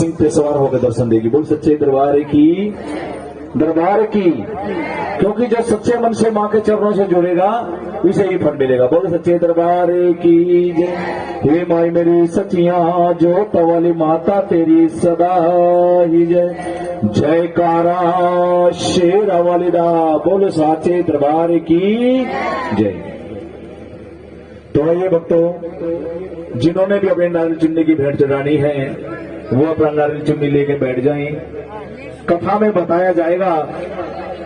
सिंह पे सवार होकर दर्शन देगी। बोल सच्चे दरबार की, दरबार की। क्योंकि जो सच्चे मन से मां के चरणों से जुड़ेगा उसे ही फल मिलेगा। बोल सच्चे दरबार की जय। हे माई मेरी सचिया जोत वाली माता तेरी सदा ही जय। जयकारा शेरा वाली दा। बोल साचे दरबार की जय। तो ये भक्तों, जिन्होंने भी अपने नारियल चुन्नी की भेंट चढ़ानी है वो अपना नारियल चुन्नी लेके बैठ जाएं। कथा में बताया जाएगा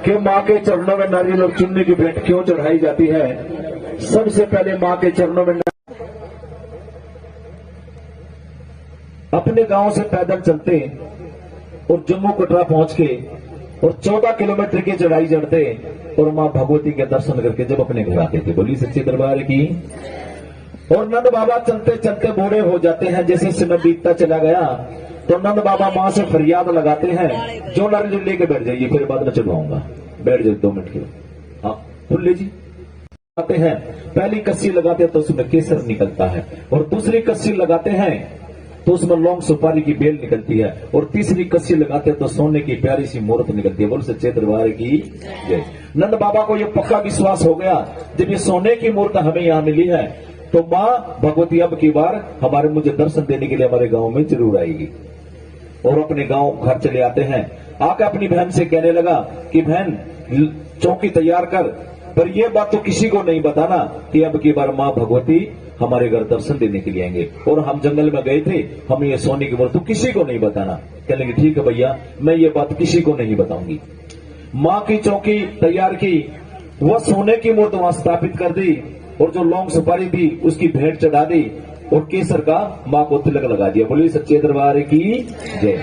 कि मां के चरणों में नारियल और चुन्नी की भेंट क्यों चढ़ाई जाती है। सबसे पहले मां के चरणों में अपने गांव से पैदल चलते और जम्मू कटरा पहुंच के और 14 किलोमीटर की चढ़ाई चढ़ते और मां भगवती के दर्शन करके जब अपने घर आते थे। बोली सच्चे दरबार की। और नंद बाबा चलते चलते बूढ़े हो जाते हैं। जैसे समय बीतता चला गया तो नंद बाबा मां से फरियाद लगाते हैं, जो नारियल लेके बैठ जाइए, फिर बाद में चढ़वाऊंगा, बैठ जाइए 2 मिनट के। हाँ फुल्ले जी आते हैं। पहली कस्सी लगाते हैं तो उसमें केसर निकलता है, और दूसरी कस्सी लगाते हैं तो उसमें लौंग सुपारी की बेल निकलती है, और तीसरी कस्सी लगाते हैं तो सोने की प्यारी सी मूर्त निकलती है। बोल सच्चे दरबार की जय। नंद बाबा को यह पक्का विश्वास हो गया, जब ये सोने की मूर्त हमें यहां मिली है तो मां भगवती अब की बार हमारे मुझे दर्शन देने के लिए हमारे गांव में जरूर आएगी। और अपने गांव घर चले आते हैं। आकर अपनी बहन से कहने लगा कि बहन चौकी तैयार कर, पर यह बात तो किसी को नहीं बताना कि अब की बार मां भगवती हमारे घर दर्शन देने के लिए आएंगे। और हम जंगल में गए थे, हमें ये सोने की मूर्त तो किसी को नहीं बताना। कहने लगे ठीक है भैया, मैं ये बात किसी को नहीं बताऊंगी। मां की चौकी तैयार की, वह सोने की मूर्त वहां स्थापित कर दी, और जो लौंग सुपारी थी उसकी भेंट चढ़ा दी, और केसर का मां को तिलक लगा दिया। बोलिए सच्चे दरबार की जय।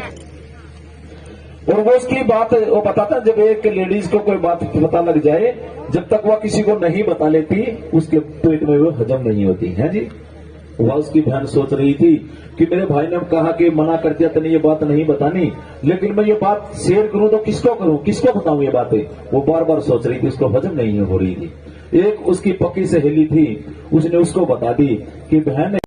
और वो उसकी बात वो बताता, जब एक लेडीज को कोई बात पता लग जाए, जब तक वह किसी को नहीं बता लेती उसके पेट में वो हजम नहीं होती है जी। वह उसकी बहन सोच रही थी कि मेरे भाई ने कहा कि मना कर दिया तो ये बात नहीं बतानी, लेकिन मैं ये बात शेयर करूं तो किसको करूं, किसको बताऊं ये बातें। वो बार बार सोच रही थी, उसको हजम नहीं हो रही थी। एक उसकी पक्की सहेली थी, उसने उसको बता दी कि बहन